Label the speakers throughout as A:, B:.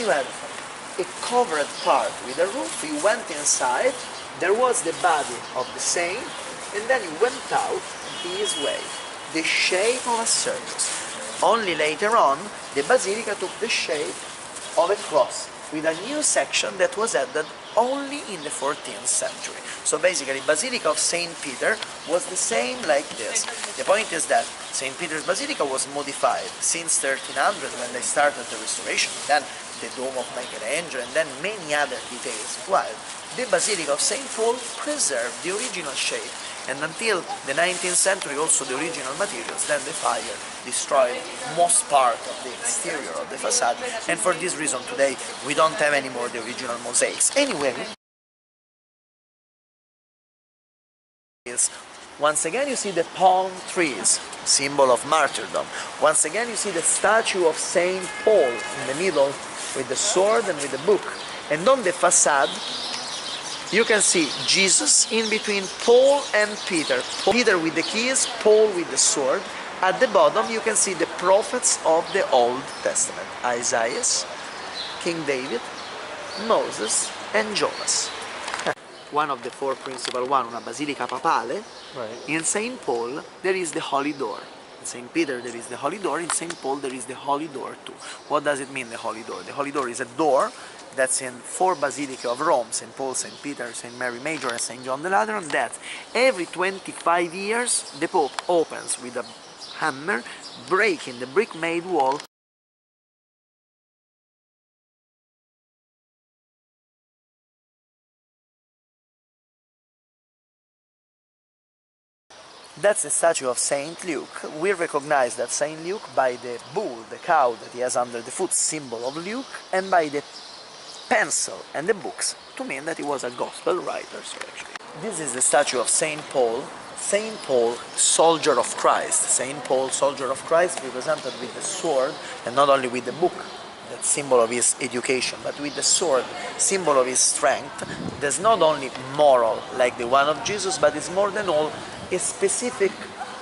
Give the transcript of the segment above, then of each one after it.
A: you had a covered part with a roof, you went inside, there was the body of the saint, and then you went out this way, the shape of a circus. Only later on, the basilica took the shape of a cross, with a new section that was added only in the 14th century. So basically, Basilica of St. Peter was the same like this. The point is that St. Peter's Basilica was modified since 1300 when they started the restoration, then the Dome of Michelangelo, and then many other details, while the Basilica of St. Paul preserved the original shape, and until the 19th century also the original materials. Then the fire destroyed most part of the exterior of the facade, and for this reason today we don't have anymore the original mosaics. Anyway, once again you see the palm trees, symbol of martyrdom. Once again you see the statue of Saint Paul in the middle with the sword and with the book, and on the facade you can see Jesus in between Paul and Peter. Peter with the keys, Paul with the sword. At the bottom you can see the prophets of the Old Testament. Isaiah, King David, Moses and Jonas. One of the four principal ones, una basilica papale. Right. In St. Paul there is the Holy Door. In St. Peter there is the Holy Door, in St. Paul there is the Holy Door too. What does it mean, the Holy Door? The Holy Door is a door that's in four basilica of Rome, St. Paul, St. Peter, St. Mary Major and St. John the Lateran, that every 25 years the Pope opens with a hammer, breaking the brick-made wall. That's the statue of Saint Luke. We recognize that Saint Luke by the bull, the cow that he has under the foot, symbol of Luke, and by the pencil and the books to mean that he was a gospel writer. So actually, this is the statue of Saint Paul, soldier of Christ. Saint Paul, soldier of Christ, represented with the sword and not only with the book, that symbol of his education, but with the sword, symbol of his strength. There's not only moral like the one of Jesus, but it's more than all a specific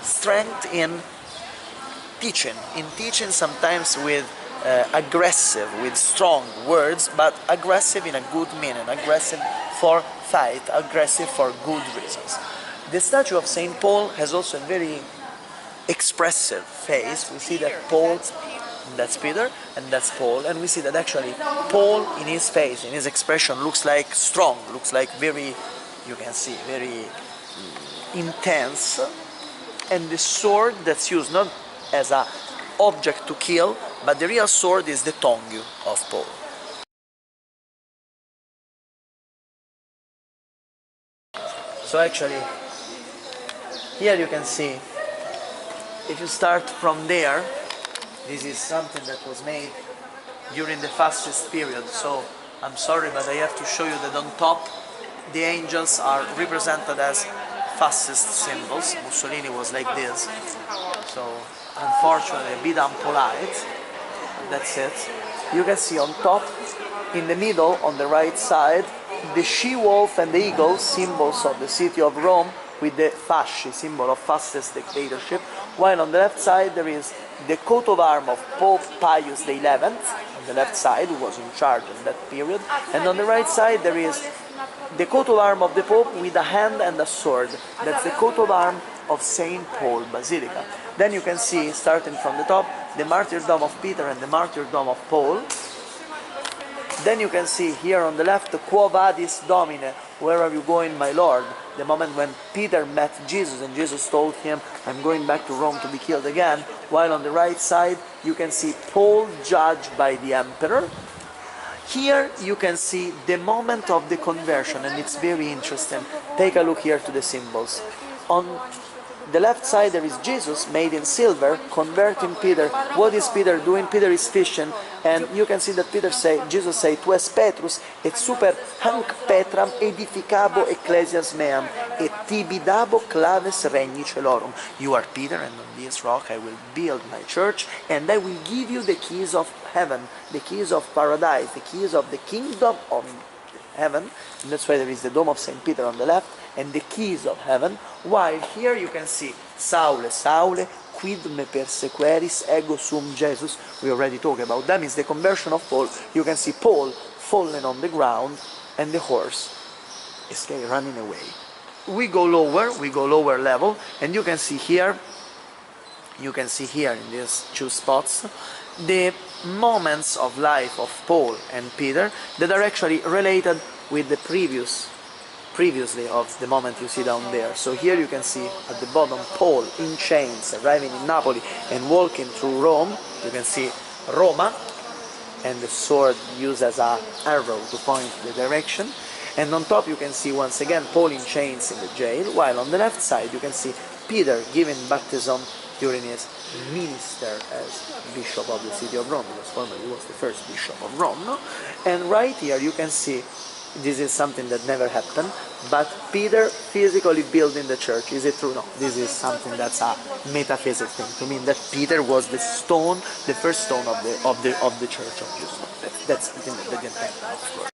A: strength in teaching sometimes with aggressive, with strong words, but aggressive in a good meaning, aggressive for fight, aggressive for good reasons. The statue of St. Paul has also a very expressive face. We see that Paul, that's Peter, and that's Paul, and we see that actually Paul in his face, in his expression, looks like strong, looks like very, you can see, very intense, and the sword that's used not as a object to kill, but the real sword is the tongue of Paul. So actually, here you can see, if you start from there, this is something that was made during the fastest period, so I'm sorry, but I have to show you that on top the angels are represented as fascist symbols. Mussolini was like this, so unfortunately a bit unpolite. That's it. You can see on top, in the middle, on the right side, the she-wolf and the eagle, symbols of the city of Rome, with the fasci, symbol of fascist dictatorship, while on the left side there is the coat of arms of Pope Pius XI, on the left side, who was in charge in that period, and on the right side there is the coat of arms of the Pope with a hand and a sword. That's the coat of arms of St. Paul Basilica. Then you can see, starting from the top, the martyrdom of Peter and the martyrdom of Paul. Then you can see here on the left, Quo vadis Domine, where are you going, my Lord? The moment when Peter met Jesus and Jesus told him, I'm going back to Rome to be killed again. While on the right side, you can see Paul judged by the emperor. Here you can see the moment of the conversion, and it's very interesting. Take a look here to the symbols. On the left side there is Jesus made in silver converting Peter. What is Peter doing? Peter is fishing, and you can see that Jesus say, Tu es Petrus, et super hanc Petram edificabo ecclesias meam, et tibi dabo claves regni celorum. You are Peter, and on this rock I will build my church, and I will give you the keys of heaven, the keys of paradise, the keys of the kingdom of heaven. And that's why there is the Dome of St. Peter on the left, and the keys of heaven, while here you can see Saule, Saule, quid me persequeris ego sum Jesus, we already talked about them, is the conversion of Paul. You can see Paul fallen on the ground and the horse is running away. We go lower level, and you can see here in these two spots the moments of life of Paul and Peter that are actually related with the previously of the moment you see down there. So here you can see at the bottom Paul in chains arriving in Napoli and walking through Rome. You can see Roma and the sword used as an arrow to point the direction. And on top you can see once again Paul in chains in the jail, while on the left side you can see Peter giving baptism during his minister as bishop of the city of Rome, because formerly he was the first bishop of Rome. No? And right here you can see, this is something that never happened, but Peter physically building the church. Is it true? No. This is something that's a metaphysic thing, to mean that Peter was the stone, the first stone of the church of Jesus. That's something that didn't happen, of course.